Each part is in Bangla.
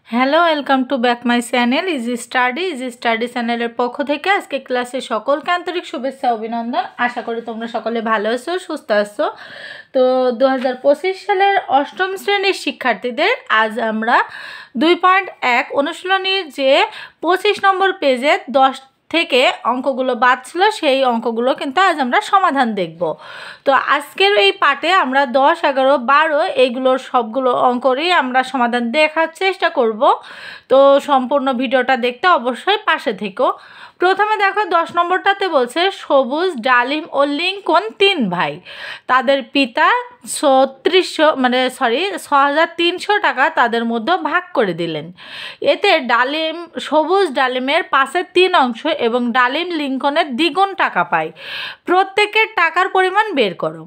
Hello, welcome to back my channel easy study চ্যানেলের পক্ষ থেকে আজকে ক্লাসে সকলকে আন্তরিক শুভেচ্ছা অভিনন্দন। আশা করি তোমরা সকলে ভালো আছো, সুস্থ আছো। তো 2025 সালের অষ্টম শ্রেণীর শিক্ষার্থীদের আজ আমরা 2.1 অনুশীলনীর যে 25 নম্বর পেজে 10 থেকে অঙ্কগুলো বাদ ছিল সেই অঙ্কগুলো কিন্তু আজ আমরা সমাধান দেখব। তো আজকের এই পার্টে আমরা 10, 11, 12 এইগুলোর সবগুলো অঙ্করই আমরা সমাধান দেখার চেষ্টা করব। তো সম্পূর্ণ ভিডিওটা দেখতে অবশ্যই পাশে থেকো। প্রথমে দেখো 10 নম্বরটাতে বলছে সবুজ, ডালিম ও লিঙ্কন 3 ভাই। তাদের পিতা 6,300 টাকা তাদের মধ্যে ভাগ করে দিলেন। এতে সবুজ ডালিমের পাশের 3 অংশ এবং ডালিম লিঙ্কনের দ্বিগুণ টাকা পায়। প্রত্যেকের টাকার পরিমাণ বের করো।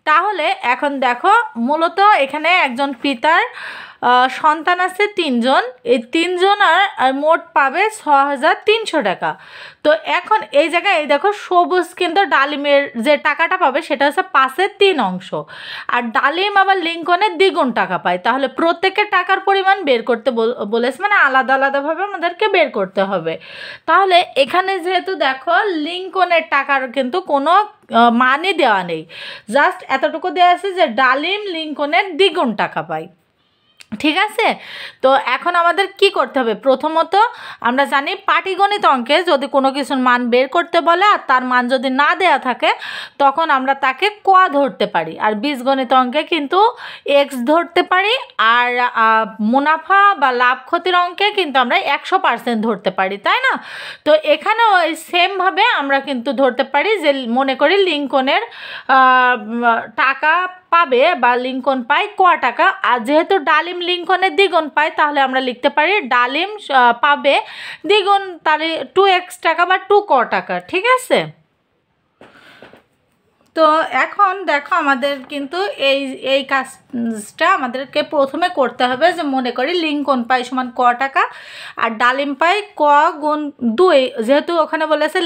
তাহলে এখন দেখো, মূলত এখানে একজন পিতার সন্তান আছে 3 জন। এই 3 জন আর মোট পাবে 6,300 টাকা। তো এখন এই জায়গায় এই দেখো, সবুজ কিন্তু ডালিমের যে টাকাটা পাবে সেটা হচ্ছে পাশের 3 অংশ, আর ডালিম আবার লিঙ্কনের দ্বিগুণ টাকা পায়। তাহলে প্রত্যেকের টাকার পরিমাণ বের করতে বলেছে, মানে আলাদা আলাদাভাবে আমাদেরকে বের করতে হবে। তাহলে এখানে যেহেতু দেখো লিঙ্কনের টাকার কিন্তু কোনো মানই দেওয়া নেই, জাস্ট এতটুকু দেওয়া আছে যে ডালিম লিঙ্কনের দ্বিগুণ টাকা পায়। ঠিক আছে, তো এখন আমাদের কি করতে হবে? প্রথমত আমরা জানি পাটিগণিত অঙ্কে যদি কোনো কিছুর মান বের করতে বলে আর তার মান যদি না দেয়া থাকে তখন আমরা তাকে ক ধরতে পারি, আর বীজগণিত অঙ্কে কিন্তু এক্স ধরতে পারি, আর মুনাফা বা লাভ ক্ষতির অঙ্কে কিন্তু আমরা 100% ধরতে পারি, তাই না? তো এখানেও এই সেমভাবে আমরা কিন্তু ধরতে পারি যে মনে করি লিঙ্কনের টাকা পাবে বা লিঙ্কন পায় ক টাকা, আর যেহেতু ডালিম লিঙ্কনের দ্বিগুণ পায় তাহলে আমরা লিখতে পারি ডালিম পাবে দ্বিগুণ, তাহলে 2x টাকা বা 2 ক টাকা। ঠিক আছে, তো এখন দেখো আমাদের কিন্তু এই কাজটা আমাদেরকে প্রথমে করতে হবে যে মনে করি লিঙ্কন পাই সমান ক টাকা আর ডালিম পাই ক গুণ 2, যেহেতু ওখানে বলেছে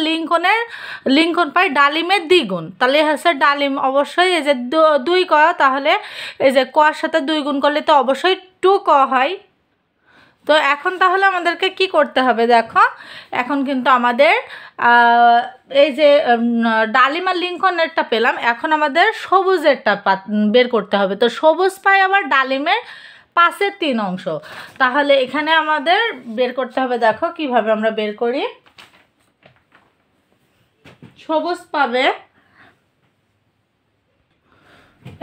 লিঙ্কন পাই ডালিমের দ্বিগুণ, তাহলে হচ্ছে ডালিম অবশ্যই এই যে 2 ক, তাহলে এই যে কর সাথে 2 গুণ করলে তো অবশ্যই 2 ক হয়। তো এখন তাহলে আমাদেরকে কি করতে হবে? দেখো এখন কিন্তু আমাদের এই যে ডালিম আর লিঙ্কনেরটা পেলাম, এখন আমাদের সবুজেরটা বের করতে হবে। তো সবুজ পাই আবার ডালিমের পাশের 3 অংশ, তাহলে এখানে আমাদের বের করতে হবে। দেখো কিভাবে আমরা বের করি। সবুজ পাবে,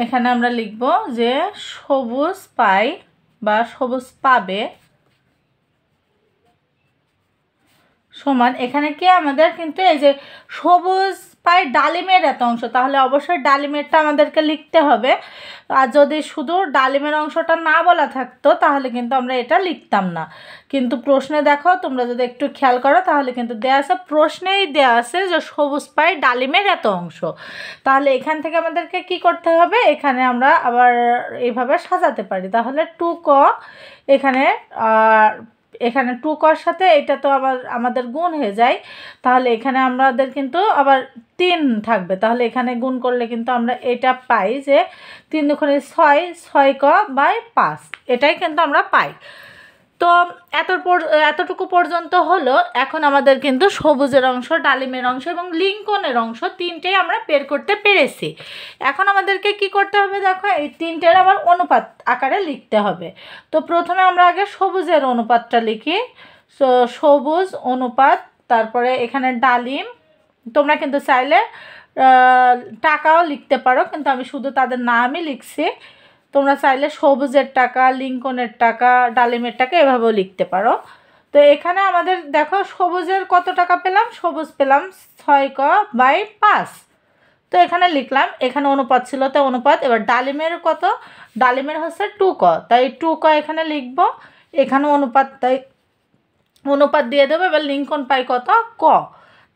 এখানে আমরা লিখব যে সবুজ পাই বা সবুজ পাবে সমান, এখানে কি আমাদের কিন্তু এই যে সবুজ পাই ডালিমের এত অংশ, তাহলে অবশ্যই ডালিমেরটা আমাদেরকে লিখতে হবে। আর যদি শুধু ডালিমের অংশটা না বলা থাকতো তাহলে কিন্তু আমরা এটা লিখতাম না। কিন্তু প্রশ্নে দেখো, তোমরা যদি একটু খেয়াল করো তাহলে কিন্তু দেওয়া আছে, প্রশ্নেই দেওয়া আছে যে সবুজ পাই ডালিমের এত অংশ। তাহলে এখান থেকে আমাদেরকে কি করতে হবে? এখানে আমরা আবার এইভাবে সাজাতে পারি। তাহলে 2 ক, এখানে 2 কর সাথে এটা তো আবার আমাদের গুণ হয়ে যায়, তাহলে এখানে আমাদের কিন্তু আবার 3 থাকবে। তাহলে এখানে গুণ করলে কিন্তু আমরা এটা পাই যে 3 দুগুণে 6, 6 ক বাই 5, এটাই কিন্তু আমরা পাই। তো এতটুকু পর্যন্ত হলো। এখন আমাদের কিন্তু সবুজের অংশ, ডালিমের অংশ এবং লিঙ্কনের অংশ 3টেই আমরা বের করতে পেরেছি। এখন আমাদেরকে কি করতে হবে? দেখো এই 3টের আবার অনুপাত আকারে লিখতে হবে। তো প্রথমে আমরা আগে সবুজের অনুপাতটা লিখি। সবুজ অনুপাত, তারপরে এখানে ডালিম, তোমরা কিন্তু চাইলে টাকাও লিখতে পারো, কিন্তু আমি শুধু তাদের নামই লিখছি। তোমরা চাইলে সবুজের টাকা, লিঙ্কনের টাকা, ডালিমের টাকা এভাবেও লিখতে পারো। তো এখানে আমাদের দেখো সবুজের কত টাকা পেলাম? সবুজ পেলাম 6 ক বাই 5, তো এখানে লিখলাম। এখানে অনুপাত ছিল, তো অনুপাত। এবার ডালিমের কত? ডালিমের হচ্ছে 2 ক, তাই 2 ক এখানে লিখব। এখানে অনুপাত, তাই অনুপাত দিয়ে দেবো। এবার লিঙ্কন পাই কত? ক,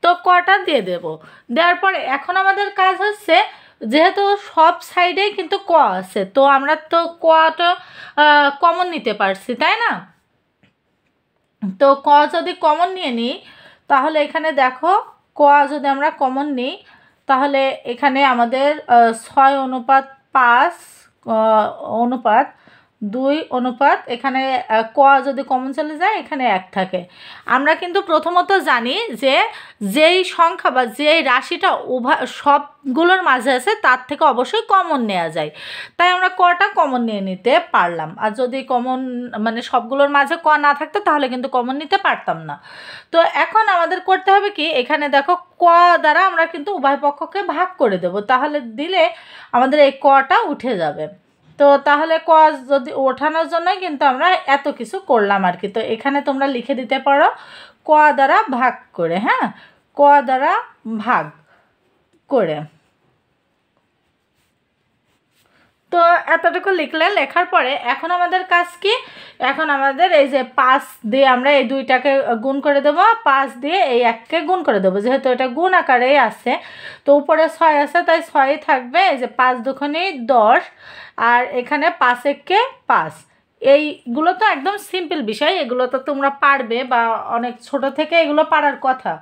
তো কটা দিয়ে দেব। দেওয়ার পরে এখন আমাদের কাজ হচ্ছে, যেহেতু সব সাইডেই কিন্তু ক আছে, তো আমরা তো কটা কমন নিতে পারছি, তাই না? তো ক যদি কমন নিয়ে নিই তাহলে এখানে দেখো ক যদি আমরা কমন নিই তাহলে এখানে আমাদের 6 অনুপাত 5 অনুপাত 2 অনুপাত এখানে ক যদি কমন চলে যায় এখানে 1 থাকে। আমরা কিন্তু প্রথমত জানি যে যেই সংখ্যা বা যেই রাশিটা সবগুলোর মাঝে আছে তার থেকে অবশ্যই কমন নেওয়া যায়, তাই আমরা কটা কমন নিয়ে নিতে পারলাম। আর যদি কমন মানে সবগুলোর মাঝে ক না থাকতো তাহলে কিন্তু কমন নিতে পারতাম না। তো এখন আমাদের করতে হবে কি, এখানে দেখো ক দ্বারা আমরা কিন্তু উভয় পক্ষকে ভাগ করে দেব, তাহলে দিলে আমাদের এই কটা উঠে যাবে। তো তাহলে ক যদি ওঠানোর জন্যই কিন্তু আমরা এত কিছু করলাম আর কি। তো এখানে তোমরা লিখে দিতে পারো ক দ্বারা ভাগ করে, হ্যাঁ, ক দ্বারা ভাগ করে। তো এতটুকু লিখলে, লেখার পরে এখন আমাদের কাজ কি, এখন আমাদের এই যে 5 দিয়ে আমরা এই 2টাকে গুণ করে দেবো, 5 দিয়ে এই 1কে গুণ করে দেবো, যেহেতু এটা গুণ আকারেই আছে। তো উপরে 6 আছে তাই 6ই থাকবে। এই যে 5 দুগুণে 10 আর এখানে 5 একে 5। এইগুলো তো একদম সিম্পল বিষয়, এগুলো তো তোমরা পারবে বা অনেক ছোট থেকে এগুলো পারার কথা।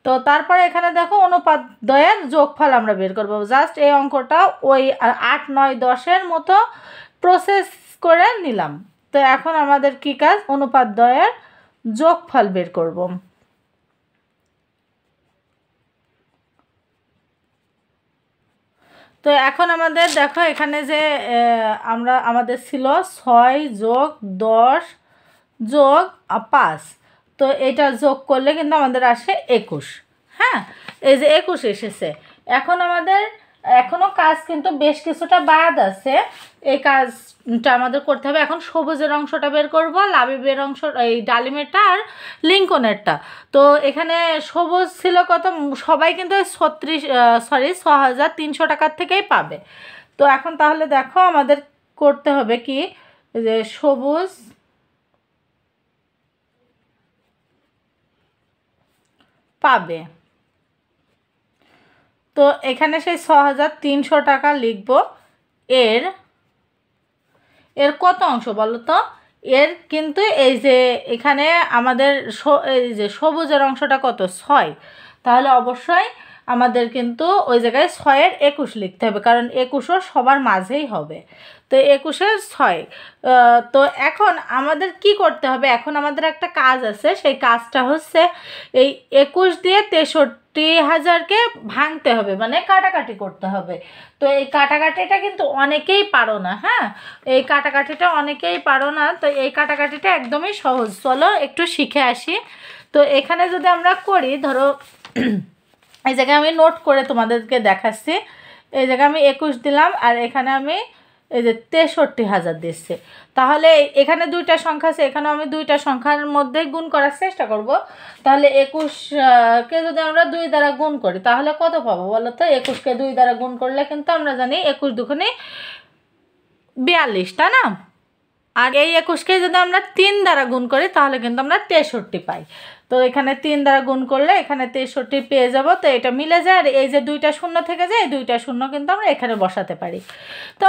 তো তারপরে এখানে দেখো অনুপাতদ্বয়ের যোগফল আমরা বের করব। জাস্ট এই অঙ্কটা ওই 8, 9, 10-এর মতো প্রসেস করে নিলাম। তো এখন আমাদের কি কাজ, অনুপাতদ্বয়ের যোগফল বের করব। তো এখন আমাদের দেখো এখানে যে আমাদের ছিল 6 যোগ 10 যোগ 5, তো এটা যোগ করলে কিন্তু আমাদের আসে 21। হ্যাঁ, এই যে 21 এসেছে। এখন আমাদের এখনও কাজ কিন্তু বেশ কিছুটা বাদ আছে, এই কাজটা আমাদের করতে হবে। এখন সবুজের অংশটা বের করব, লাবিবের অংশ এই ডালিমেরটা আর লিঙ্কনেরটা। তো এখানে সবুজ ছিল কত, সবাই কিন্তু 6,300 টাকার থেকেই পাবে। তো এখন তাহলে দেখো আমাদের করতে হবে কি, যে সবুজ পাবে। তো এখানে সেই 6,300 টাকা লিখব। এর কত অংশ বলো তো, এর কিন্তু এই যে এখানে আমাদের এই যে সবুজের অংশটা কত, 6, তাহলে অবশ্যই আমাদের কিন্তু ওই জায়গায় 6-এর 21 লিখতে হবে, কারণ 21ও সবার মাঝেই হবে। তো 21-এর 6। তো এখন আমাদের কি করতে হবে, এখন আমাদের একটা কাজ আছে, সেই কাজটা হচ্ছে এই 21 দিয়ে 63,000-কে ভাঙতে হবে, মানে কাটাকাটি করতে হবে। তো এই কাটাকাটিটা কিন্তু অনেকেই পারো না, হ্যাঁ, এই কাটাকাটিটা অনেকেই পারো না। তো এই কাটাকাটিটা একদমই সহজ, চলো একটু শিখে আসি। তো এখানে যদি আমরা করি, ধরো এই জায়গায় আমি নোট করে তোমাদেরকে দেখাচ্ছি। এই জায়গায় আমি 21 দিলাম আর এখানে আমি এই যে 63,000 দিচ্ছি। তাহলে এখানে 2টা সংখ্যা আছে, এখানে আমি 2টা সংখ্যার মধ্যে গুণ করার চেষ্টা করব। তাহলে 21-কে যদি আমরা 2 দ্বারা গুণ করি তাহলে কত পাবো বলো তো। 21-কে 2 দ্বারা গুণ করলে কিন্তু আমরা জানি 21 দুগুণে 42, তাই না? আর এই 21-কে যদি আমরা 3 দ্বারা গুণ করি তাহলে কিন্তু আমরা 63 পাই। তো এখানে 3 দ্বারা গুণ করলে এখানে 63 পেয়ে যাব। তো এটা মিলে যায়, আর এই যে 2টা শূন্য থেকে যায়, এই 2টা শূন্য কিন্তু আমরা এখানে বসাতে পারি। তো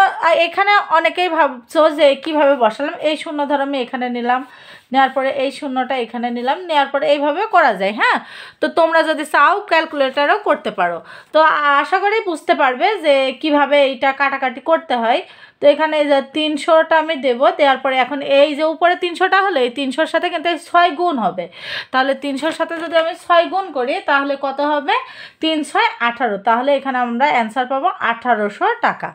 এখানে অনেকেই ভাবছো যে কিভাবে বসালাম, এই শূন্য ধরো আমি এখানে নিলাম, নেওয়ার পরে এই শূন্যটা এখানে নিলাম, নেওয়ার পরে এইভাবে করা যায়। হ্যাঁ, তো তোমরা যদি চাও ক্যালকুলেটারও করতে পারো। তো আশা করি বুঝতে পারবে যে কিভাবে এইটা কাটাকাটি করতে হয়। তো এখানে এই যে 300টা আমি দেবো, দেওয়ার পরে এখন এই যে উপরে 300টা হলে এই 300-র সাথে কিন্তু 6 গুণ হবে। তাহলে 300-র সাথে যদি আমি 6 গুণ করি তাহলে কত হবে, 3 6 18। তাহলে এখানে আমরা অ্যান্সার পাবো 1800 টাকা।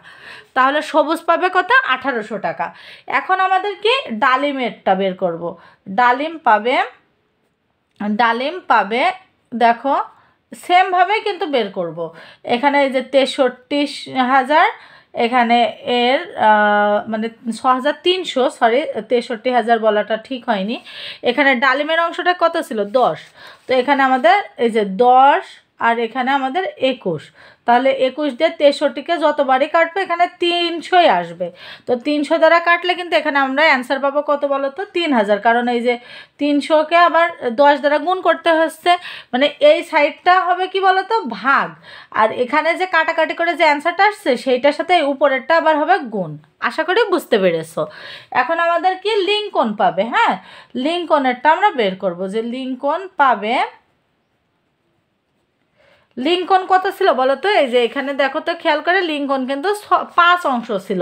তাহলে সবুজ পাবে কত, 1800 টাকা। এখন আমাদের কি ডালিমেরটা বের করব। ডালিম পাবে দেখো সেমভাবে কিন্তু বের করব। এখানে এই যে 63,000, এখানে এর মানে 6,300, সরি 63,000 বলাটা ঠিক হয়নি। এখানে ডালিমের অংশটা কত ছিল, 10। তো এখানে আমাদের এই যে 10 আর এখানে আমাদের 21। তাহলে 21 দিয়ে 63-কে যতবারই কাটবে এখানে 300-ই আসবে। তো 300 দ্বারা কাটলে কিন্তু এখানে আমরা অ্যান্সার পাবো কত বলো তো, 3,000। কারণ এই যে 300-কে আবার 10 দ্বারা গুণ করতে হচ্ছে, মানে এই সাইডটা হবে কি বলো তো, ভাগ। আর এখানে যে কাটাকাটি করে যে অ্যান্সারটা আসছে সেইটার সাথে উপরেরটা আবার হবে গুণ। আশা করি বুঝতে পেরেছো। এখন আমাদের কি লিঙ্কন পাবে। হ্যাঁ, লিঙ্কনেরটা আমরা বের করব, যে লিঙ্কন লিঙ্কন কত ছিল বলো তো? এই যে এখানে দেখো তো, খেয়াল করে, লিঙ্কন কিন্তু 5 অংশ ছিল।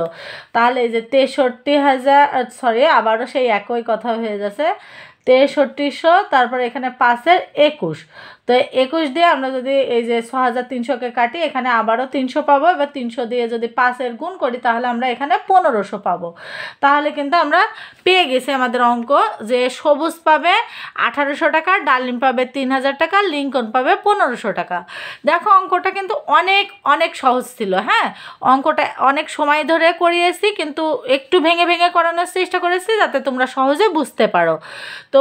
তাহলে এই যে 63,000, সরি আবারও সেই একই কথা হয়ে যাচ্ছে, 6300, তারপর এখানে 5-এর 21। তো 21 দিয়ে আমরা যদি এই যে 6300-কে কাটি, এখানে আবারও 300 পাবো। এবার 300 দিয়ে যদি 5-এর গুণ করি তাহলে আমরা এখানে 1500 পাবো। তাহলে কিন্তু আমরা পেয়ে গেছি আমাদের অঙ্ক, যে সবুজ পাবে 1800 টাকা, ডালিম পাবে 3000 টাকা, লিঙ্কন পাবে 1500 টাকা। দেখো অঙ্কটা কিন্তু অনেক অনেক সহজ ছিল। হ্যাঁ, অঙ্কটা অনেক সময় ধরে করিয়েছি, কিন্তু একটু ভেঙে ভেঙে করানোর চেষ্টা করেছি যাতে তোমরা সহজে বুঝতে পারো। তো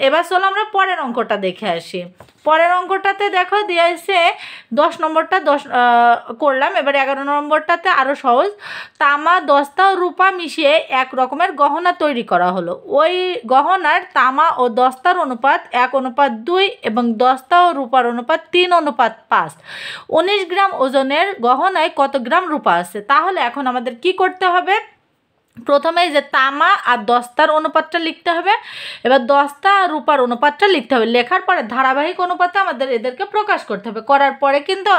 এবার চলো আমরা পরের অঙ্কটা দেখে আসি। পরের অঙ্কটাতে দেখো দিয়েছে 10 নম্বরটা করলাম। এবার 11 নম্বরটাতে আরও সহজ। তামা, দস্তা ও রূপা মিশিয়ে এক রকমের গহনা তৈরি করা হলো। ওই গহনার তামা ও দস্তার অনুপাত 1:2 এবং দস্তা ও রূপার অনুপাত 3:5। 19 গ্রাম ওজনের গহনায় কত গ্রাম রূপা আছে? তাহলে এখন আমাদের কি করতে হবে? প্রথমে যে তামা আর দস্তার অনুপাতটা লিখতে হবে। এবার দস্তা আর রূপার অনুপাতটা লিখতে হবে। লেখার পরে ধারাবাহিক অনুপাতে আমাদের এদেরকে প্রকাশ করতে হবে। করার পরে কিন্তু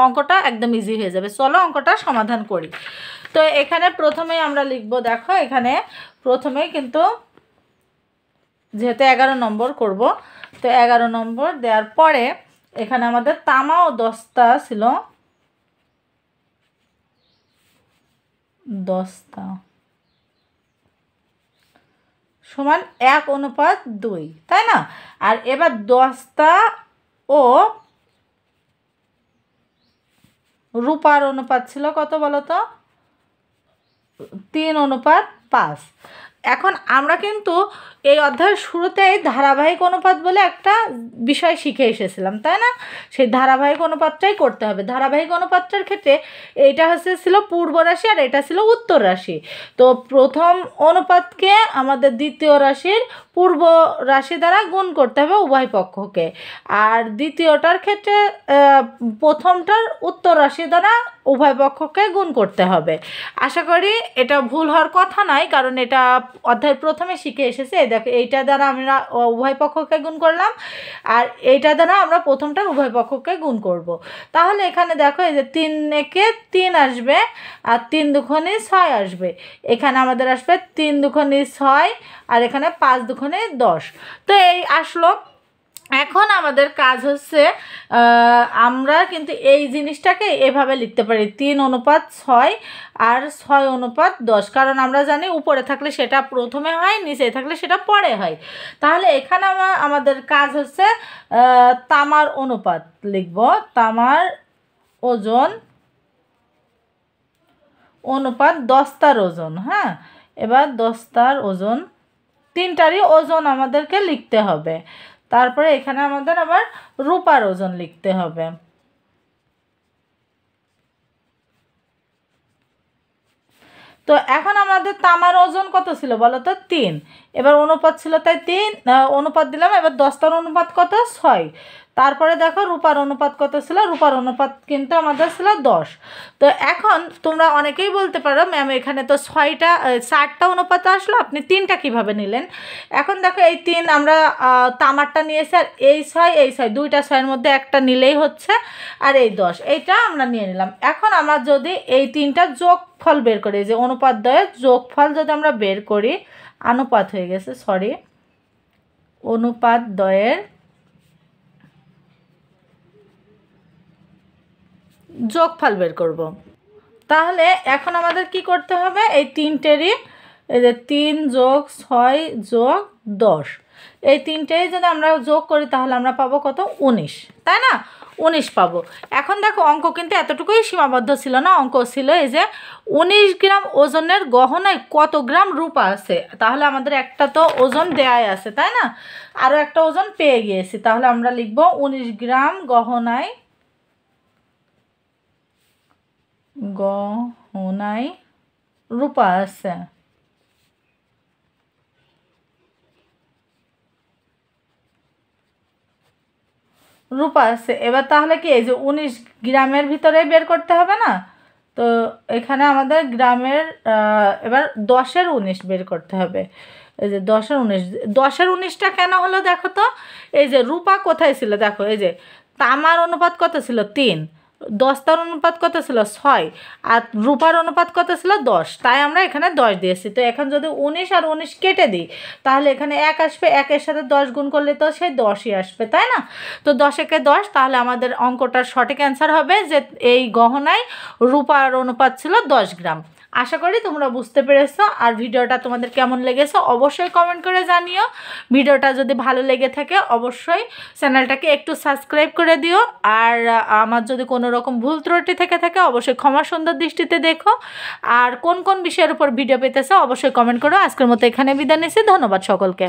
অঙ্কটা একদম ইজি হয়ে যাবে। চলো অঙ্কটা সমাধান করি। তো এখানে প্রথমেই আমরা লিখব, দেখো এখানে প্রথমেই কিন্তু যেহেতু 11 নম্বর করব, তো 11 নম্বর দেওয়ার পরে এখানে আমাদের তামা ও দস্তা ছিল, দস্তা সমান 1:2, তাই না? আর এবার দস্তা ও রূপার অনুপাত ছিল কত বলো তো? 3:5। এখন আমরা কিন্তু এই অধ্যায়ের শুরুতেই ধারাবাহিক অনুপাত বলে একটা বিষয় শিখে এসেছিলাম, তাই না? সেই ধারাবাহিক অনুপাতটাই করতে হবে। ধারাবাহিক অনুপাতটার ক্ষেত্রে এইটা ছিল পূর্ব রাশি আর এটা ছিল উত্তর রাশি। তো প্রথম অনুপাতকে আমাদের দ্বিতীয় রাশির পূর্ব রাশি দ্বারা গুণ করতে হবে উভয় পক্ষকে, আর দ্বিতীয়টার ক্ষেত্রে প্রথমটার উত্তর রাশি দ্বারা উভয় পক্ষকে গুণ করতে হবে। আশা করি এটা ভুল হওয়ার কথা নয়, কারণ এটা অধ্যায়ের প্রথমে শিখে এসেছে। দেখো এইটা দ্বারা আমরা উভয় পক্ষকে গুণ করলাম, আর এইটা দ্বারা আমরা প্রথমটার উভয় পক্ষকে গুণ করব। তাহলে এখানে দেখো এই যে 3 একে 3 আসবে, আর 3 দুগুণে 6 আসবে। এখানে আমাদের আসবে 3 দুগুণে 6, আর এখানে 5 দুগুণে 10। তো এই আসলো। এখন আমাদের কাজ হচ্ছে, আমরা কিন্তু এই জিনিসটাকে এভাবে লিখতে পারি 3:6 আর 6:10, কারণ আমরা জানি উপরে থাকলে সেটা প্রথমে হয়, নিচে থাকলে সেটা পরে হয়। তাহলে এখানে আমাদের কাজ হচ্ছে তামার অনুপাত লিখব, তামার ওজন অনুপাত দস্তার ওজন। হ্যাঁ, এবার দস্তার ওজন, তিনটারই ওজন আমাদেরকে লিখতে হবে। তারপরে এখানে আমাদের আবার রূপার ওজন লিখতে হবে। তো এখন আমাদের তামার ওজন কত ছিল বলো তো? 3। এবার অনুপাত ছিল তাই 3 অনুপাত দিলাম। এবার দস্তার অনুপাত কত? 6। তারপরে দেখো রূপার অনুপাত কত ছিল? রূপার অনুপাত কিন্তু আমাদের ছিল 10। তো এখন তোমরা অনেকেই বলতে পারো, ম্যাম এখানে তো 4টা অনুপাত আসলো, আপনি 3টা কীভাবে নিলেন? এখন দেখো এই 3 আমরা তামারটা নিয়েছি, আর এই 6 দুইটা 6-এর মধ্যে একটা নিলেই হচ্ছে, আর এই 10 এইটা আমরা নিয়ে নিলাম। এখন আমরা যদি এই 3টা যোগফল বের করি, যে অনুপাত দ্বয়ের যোগফল যদি আমরা বের করি, অনুপাত হয়ে গেছে, সরি, অনুপাত দ্বয়ের যোগফল বের করব। তাহলে এখন আমাদের কি করতে হবে? এই 3টেরই, এই যে 3 যোগ 6 যোগ 10, এই 3টেই যদি আমরা যোগ করি তাহলে আমরা পাবো কত? 19, তাই না? 19 পাবো। এখন দেখো অঙ্ক কিন্তু এতটুকুই সীমাবদ্ধ ছিল না। অঙ্ক ছিল এই যে 19 গ্রাম ওজনের গহনায় কত গ্রাম রূপা আছে। তাহলে আমাদের একটা তো ওজন দেয়াই আছে, তাই না? আরও একটা ওজন পেয়ে গিয়েছি। তাহলে আমরা লিখব 19 গ্রাম গহনায় রূপা আছে। রূপা আছে। এবার তাহলে কি এই যে 19 গ্রামের ভিতরে বের করতে হবে না? তো এখানে আমাদের গ্রামের এবার 10-এর 19 বের করতে হবে। এই যে 10-এর 19, 10-এর 19টা কেন হলো দেখো তো? এই যে রূপা কোথায় ছিল দেখো, এই যে তামার অনুপাত কত ছিল 3, দস্তার অনুপাত কত ছিল 6, আর রূপার অনুপাত কত ছিল 10। তাই আমরা এখানে 10 দিয়েছি। তো এখন যদি 19 আর 19 কেটে দিই তাহলে এখানে 1 আসবে, 1-এর সাথে 10 গুণ করলে তো সেই 10ই আসবে, তাই না? তো 10-একে 10, তাহলে আমাদের অঙ্কটার সঠিক অ্যান্সার হবে যে এই গহনায় রূপার অনুপাত ছিল 10 গ্রাম। আশা করি তোমরা বুঝতে পেরেছো। আর ভিডিওটা তোমাদের কেমন লেগেছে অবশ্যই কমেন্ট করে জানিও। ভিডিওটা যদি ভালো লেগে থাকে অবশ্যই চ্যানেলটাকে একটু সাবস্ক্রাইব করে দিও। আর আমার যদি কোনো রকম ভুল ত্রুটি থেকে থাকে অবশ্যই ক্ষমা সুন্দর দৃষ্টিতে দেখো। আর কোন কোন বিষয়ের উপর ভিডিও পেতেছো অবশ্যই কমেন্ট করো। আজকের মতো এখানে বিদায় নিচ্ছি। ধন্যবাদ সকলকে।